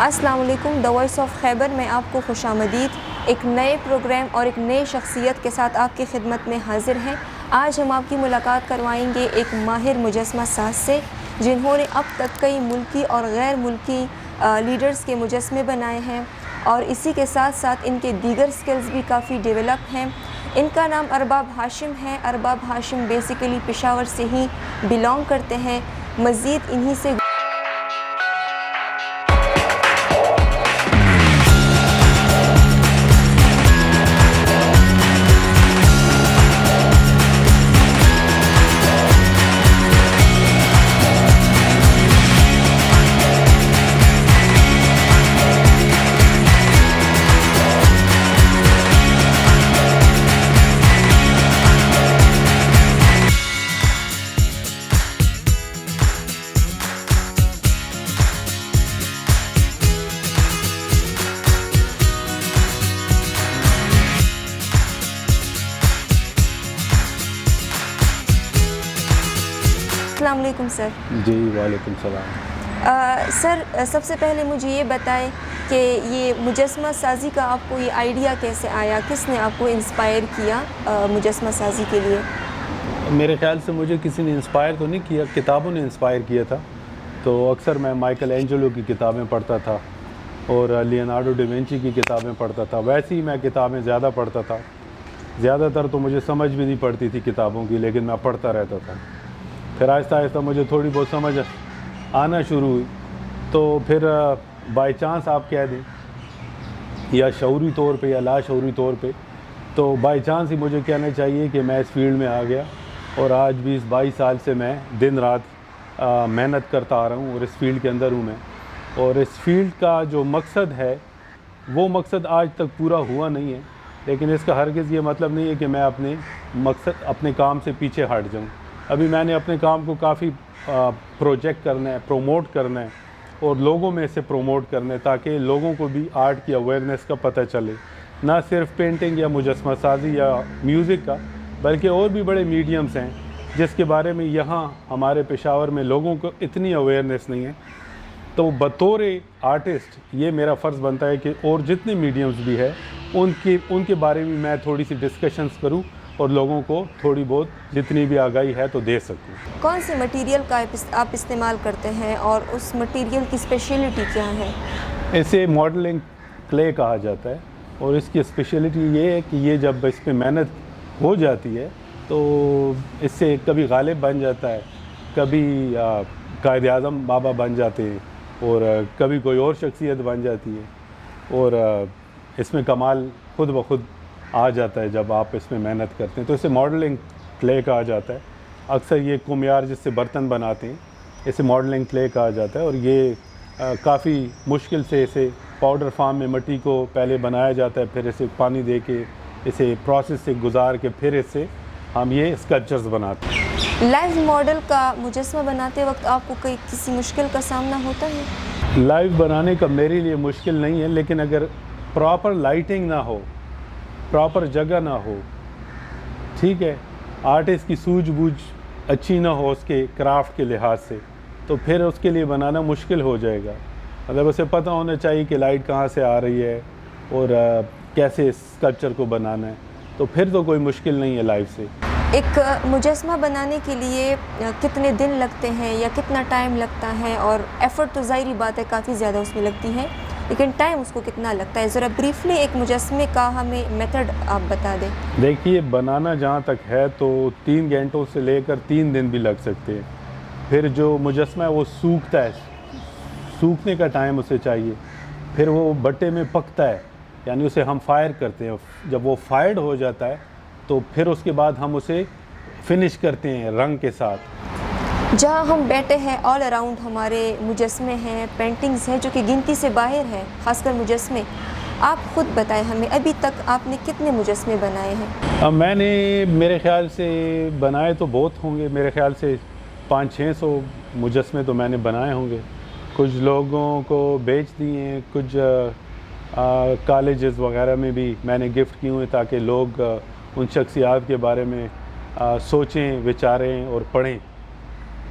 अस्सलाम वालेकुम। The voice of Khyber में आपको खुशामदीद। एक नए प्रोग्राम और एक नई शख्सियत के साथ आपकी खिदमत में हाजिर हैं। आज हम आपकी मुलाकात करवाएंगे एक माहिर मुजस्मा साज से, जिन्होंने अब तक कई मुल्की और गैर मुल्की लीडर्स के मुजस्मे बनाए हैं और इसी के साथ साथ इनके दीगर स्किल्स भी काफ़ी डेवलप हैं। इनका नाम अरबाब हाशिम है। अरबाब हाशिम बेसिकली पेशावर से ही बिलोंग करते हैं। मज़ीद इन्हीं से अस्सलाम वालेकुम सर। जी वालेकुम सलाम। सर, सबसे पहले मुझे ये बताएं कि ये मुजस्मा साजी का आपको ये आइडिया कैसे आया, किसने आपको इंस्पायर किया मुजस्मा साजी के लिए? मेरे ख़्याल से मुझे किसी ने इंस्पायर तो नहीं किया, किताबों ने इंस्पायर किया था। तो अक्सर मैं माइकल एंजेलो की किताबें पढ़ता था और लियोनार्डो डा विंची की किताबें पढ़ता था। वैसे ही मैं किताबें ज़्यादा पढ़ता था। ज़्यादातर तो मुझे समझ भी नहीं पड़ती थी किताबों की, लेकिन मैं पढ़ता रहता था। फिर आहिस्ता आहिस्ता मुझे थोड़ी बहुत समझ आना शुरू हुई। तो फिर बाय चांस आप कह दें, या शऊरी तौर पे या लाशऊरी तौर पे, तो बाय चांस ही मुझे कहना चाहिए कि मैं इस फील्ड में आ गया और आज 20-22 साल से मैं दिन रात मेहनत करता आ रहा हूँ और इस फील्ड के अंदर हूँ मैं। और इस फील्ड का जो मकसद है वो मकसद आज तक पूरा हुआ नहीं है, लेकिन इसका हरगिज़ ये मतलब नहीं है कि मैं अपने काम से पीछे हट जाऊँ। अभी मैंने अपने काम को काफ़ी प्रोजेक्ट करना है, प्रमोट करना है और लोगों में से प्रमोट करना है, ताकि लोगों को भी आर्ट की अवेयरनेस का पता चले। ना सिर्फ पेंटिंग या मुजस्मा साजी या म्यूज़िक का, बल्कि और भी बड़े मीडियम्स हैं जिसके बारे में यहाँ हमारे पेशावर में लोगों को इतनी अवेयरनेस नहीं है। तो बतौर आर्टिस्ट ये मेरा फ़र्ज़ बनता है कि और जितने मीडियम्स भी है उनके बारे में मैं थोड़ी सी डिस्कशंस करूँ और लोगों को थोड़ी बहुत जितनी भी आगाही है तो दे सकूँ। कौन से मटेरियल का आप इस्तेमाल करते हैं और उस मटेरियल की स्पेशलिटी क्या है? इसे मॉडलिंग क्ले कहा जाता है और इसकी स्पेशलिटी ये है कि ये जब इस पर मेहनत हो जाती है तो इससे कभी गालिब बन जाता है, कभी कायद आज़म बाबा बन जाते हैं और कभी कोई और शख्सियत बन जाती है। और इसमें कमाल खुद ब खुद आ जाता है जब आप इसमें मेहनत करते हैं। तो इसे मॉडलिंग क्ले कहा जाता है। अक्सर ये कुम्हार जिससे बर्तन बनाते हैं इसे मॉडलिंग क्ले कहा जाता है और ये काफ़ी मुश्किल से इसे पाउडर फार्म में मट्टी को पहले बनाया जाता है, फिर इसे पानी दे के इसे प्रोसेस से गुजार के फिर इससे हम ये स्कल्पचर्स बनाते हैं। लाइव मॉडल का मुजस्मा बनाते वक्त आपको किसी मुश्किल का सामना होता है? लाइव बनाने का मेरे लिए मुश्किल नहीं है, लेकिन अगर प्रॉपर लाइटिंग ना हो, प्रॉपर जगह ना हो, ठीक है, आर्टिस्ट की सूझबूझ अच्छी ना हो उसके क्राफ्ट के लिहाज से, तो फिर उसके लिए बनाना मुश्किल हो जाएगा। मतलब उसे पता होना चाहिए कि लाइट कहाँ से आ रही है और कैसे इस स्कल्पचर को बनाना है, तो फिर तो कोई मुश्किल नहीं है लाइव से। एक मुजस्मा बनाने के लिए कितने दिन लगते हैं या कितना टाइम लगता है? और एफ़र्ट तो ज़ाहिरी बात है काफ़ी ज़्यादा उसमें लगती है, लेकिन टाइम उसको कितना लगता है? ज़रा ब्रीफली एक मुजस्मे का हमें मेथड आप बता दें। देखिए, बनाना जहाँ तक है तो 3 घंटों से लेकर 3 दिन भी लग सकते हैं। फिर जो मुजस्मा है वो सूखता है, सूखने का टाइम उसे चाहिए। फिर वो भट्टे में पकता है, यानी उसे हम फायर करते हैं। जब वो फायर्ड हो जाता है तो फिर उसके बाद हम उसे फिनिश करते हैं रंग के साथ। जहाँ हम बैठे हैं ऑल अराउंड हमारे मुजस्मे हैं, पेंटिंग्स हैं जो कि गिनती से बाहर हैं, ख़ासकर मुजस्मे। आप ख़ुद बताएं हमें, अभी तक आपने कितने मुजस्मे बनाए हैं? मैंने मेरे ख़्याल से बनाए तो बहुत होंगे, मेरे ख़्याल से 500-600 मुजस्मे तो मैंने बनाए होंगे। कुछ लोगों को बेच दिए, कुछ कॉलेजेस वगैरह में भी मैंने गिफ्ट किए हुए ताकि लोग उन शख्सियात के बारे में सोचें, विचारें और पढ़ें।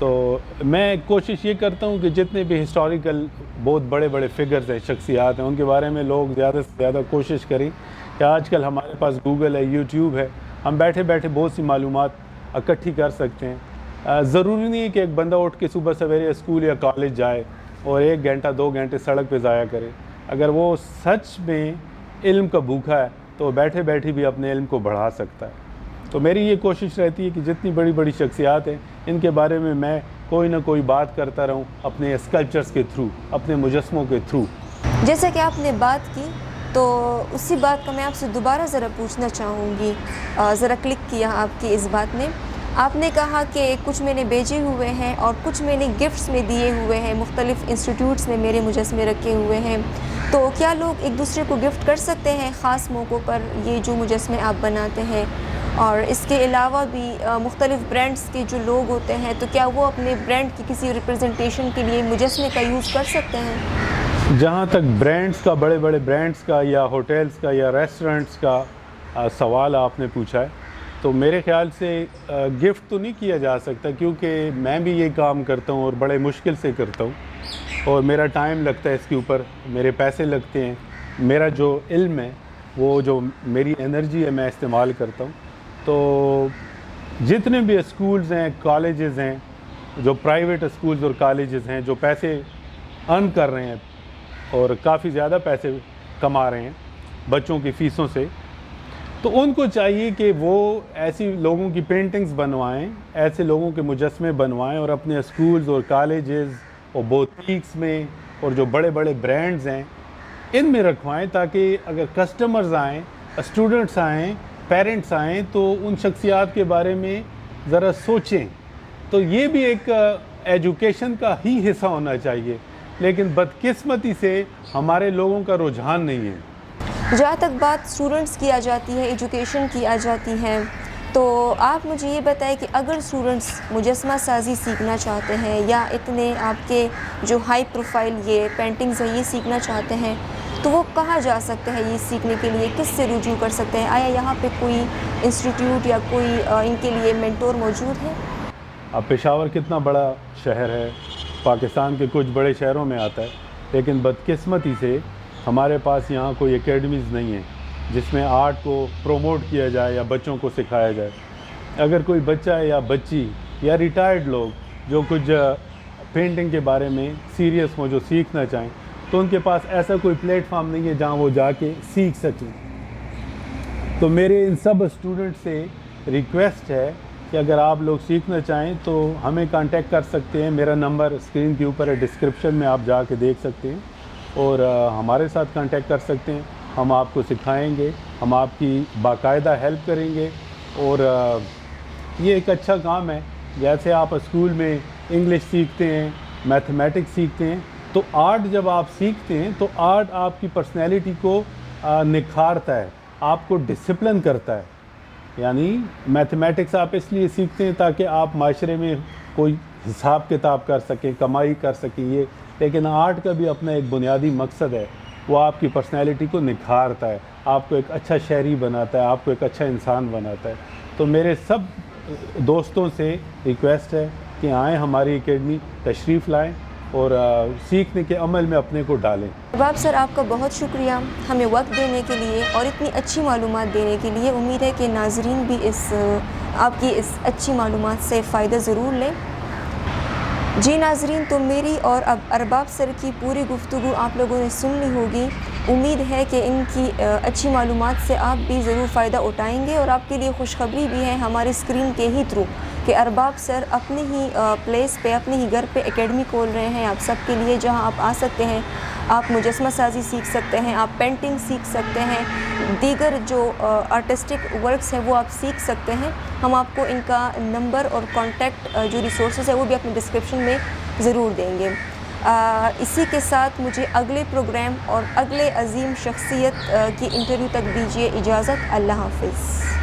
तो मैं कोशिश ये करता हूँ कि जितने भी हिस्टोरिकल बहुत बड़े बड़े फिगर्स हैं, शख्सियात हैं, उनके बारे में लोग ज़्यादा से ज़्यादा कोशिश करें कि आजकल हमारे पास गूगल है, यूट्यूब है, हम बैठे बैठे बहुत सी मालूमात इकट्ठी कर सकते हैं। ज़रूरी नहीं है कि एक बंदा उठ के सुबह सवेरे स्कूल या कॉलेज जाए और 1 घंटा 2 घंटे सड़क पे ज़ाया करे। अगर वो सच में इल्म का भूखा है तो बैठे बैठे भी अपने इल्म को बढ़ा सकता है। तो मेरी ये कोशिश रहती है कि जितनी बड़ी बड़ी शख्सियात हैं इनके बारे में मैं कोई ना कोई बात करता रहूं अपने स्कल्पचर्स के थ्रू, अपने मुजस्मों के थ्रू। जैसे कि आपने बात की तो उसी बात का मैं आपसे दोबारा ज़रा पूछना चाहूँगी। ज़रा क्लिक किया आपकी इस बात ने। आपने कहा कि कुछ मैंने भेजे हुए हैं और कुछ मैंने गिफ्ट्स में दिए हुए हैं, मुख्तलिफ़ इंस्टीट्यूट्स में मेरे मुजस्मे रखे हुए हैं। तो क्या लोग एक दूसरे को गिफ्ट कर सकते हैं ख़ास मौक़ों पर ये जो मुजस्मे आप बनाते हैं? और इसके अलावा भी मुख्तलिफ़ ब्रांड्स के जो लोग होते हैं तो क्या वो अपने ब्रांड की किसी रिप्रेजेंटेशन के लिए मुजस्मे का यूज़ कर सकते हैं? जहाँ तक ब्रांड्स का, बड़े बड़े ब्रांड्स का या होटल्स का या रेस्टोरेंट्स का सवाल आपने पूछा है, तो मेरे ख़्याल से गिफ्ट तो नहीं किया जा सकता, क्योंकि मैं भी ये काम करता हूँ और बड़े मुश्किल से करता हूँ और मेरा टाइम लगता है इसके ऊपर, मेरे पैसे लगते हैं, मेरा जो इल्म है, वो जो मेरी एनर्जी है, मैं इस्तेमाल करता हूँ। तो जितने भी स्कूल्स हैं, कॉलेजेस हैं, जो प्राइवेट स्कूल्स और कॉलेजेस हैं जो पैसे अर्न कर रहे हैं और काफ़ी ज़्यादा पैसे कमा रहे हैं बच्चों की फ़ीसों से, तो उनको चाहिए कि वो ऐसी लोगों की पेंटिंग्स बनवाएं, ऐसे लोगों के मुजस्मे बनवाएं और अपने स्कूल्स और कॉलेजेस और बोutiques में और जो बड़े बड़े ब्रांड्स हैं इनमें रखवाएं, ताकि अगर कस्टमर्स आएँ, स्टूडेंट्स आएँ, पेरेंट्स आएँ तो उन शख्सियात के बारे में ज़रा सोचें। तो ये भी एक एजुकेशन का ही हिस्सा होना चाहिए, लेकिन बदकिस्मती से हमारे लोगों का रुझान नहीं है। जहाँ तक बात स्टूडेंट्स की आ जाती है, एजुकेशन की आ जाती है, तो आप मुझे ये बताएं कि अगर स्टूडेंट्स मुजस्मा साजी सीखना चाहते हैं या इतने आपके जो हाई प्रोफाइल ये पेंटिंग्स हैं ये सीखना चाहते हैं, तो वो कहाँ जा सकते हैं ये सीखने के लिए? किस से रुजू कर सकते हैं? आया यहाँ पे कोई इंस्टीट्यूट या कोई इनके लिए मेंटोर मौजूद है? अब पेशावर कितना बड़ा शहर है, पाकिस्तान के कुछ बड़े शहरों में आता है, लेकिन बदकिस्मती से हमारे पास यहाँ कोई एकेडमीज़ नहीं है जिसमें आर्ट को प्रोमोट किया जाए या बच्चों को सिखाया जाए। अगर कोई बच्चा या बच्ची या रिटायर्ड लोग जो कुछ पेंटिंग के बारे में सीरियस हो, जो सीखना चाहें, तो उनके पास ऐसा कोई प्लेटफॉर्म नहीं है जहाँ वो जाके सीख सकें। तो मेरे इन सब स्टूडेंट से रिक्वेस्ट है कि अगर आप लोग सीखना चाहें तो हमें कांटेक्ट कर सकते हैं। मेरा नंबर स्क्रीन के ऊपर है, डिस्क्रिप्शन में आप जाके देख सकते हैं और हमारे साथ कांटेक्ट कर सकते हैं। हम आपको सिखाएंगे, हम आपकी बाकायदा हेल्प करेंगे और ये एक अच्छा काम है। जैसे आप स्कूल में इंग्लिश सीखते हैं, मैथमेटिक्स सीखते हैं, तो आर्ट जब आप सीखते हैं तो आर्ट आपकी पर्सनैलिटी को निखारता है, आपको डिसिप्लिन करता है। यानी मैथमेटिक्स आप इसलिए सीखते हैं ताकि आप माशरे में कोई हिसाब किताब कर सकें, कमाई कर सकें ये, लेकिन आर्ट का भी अपना एक बुनियादी मकसद है, वो आपकी पर्सनैलिटी को निखारता है, आपको एक अच्छा शहरी बनाता है, आपको एक अच्छा इंसान बनाता है। तो मेरे सब दोस्तों से रिक्वेस्ट है कि आएँ हमारी एकेडमी, तशरीफ़ लाएँ और सीखने के अमल में अपने को डालें। अरबाब सर, आपका बहुत शुक्रिया हमें वक्त देने के लिए और इतनी अच्छी मालूमात देने के लिए। उम्मीद है कि नाजरीन भी आपकी इस अच्छी मालूमात से फ़ायदा ज़रूर लें। जी नाजरीन, तो मेरी और अब अरबाब सर की पूरी गुफ्तगू आप लोगों ने सुन ली होगी। उम्मीद है कि इनकी अच्छी मालूमात से आप भी ज़रूर फ़ायदा उठाएंगे और आपके लिए खुशखबरी भी है हमारे स्क्रीन के ही थ्रू कि अरबाब सर अपने ही प्लेस पे, अपने ही घर पे एकेडमी खोल रहे हैं आप सब के लिए, जहां आप आ सकते हैं, आप मुजस्मा साजी सीख सकते हैं, आप पेंटिंग सीख सकते हैं, दीगर जो आर्टिस्टिक वर्क्स हैं वो आप सीख सकते हैं। हम आपको इनका नंबर और कॉन्टैक्ट जो रिसोर्सेज है वो भी अपने डिस्क्रिप्शन में ज़रूर देंगे। इसी के साथ मुझे अगले प्रोग्राम और अगले अजीम शख्सियत की इंटरव्यू तक दीजिए इजाज़त। अल्लाह हाफ़िज़।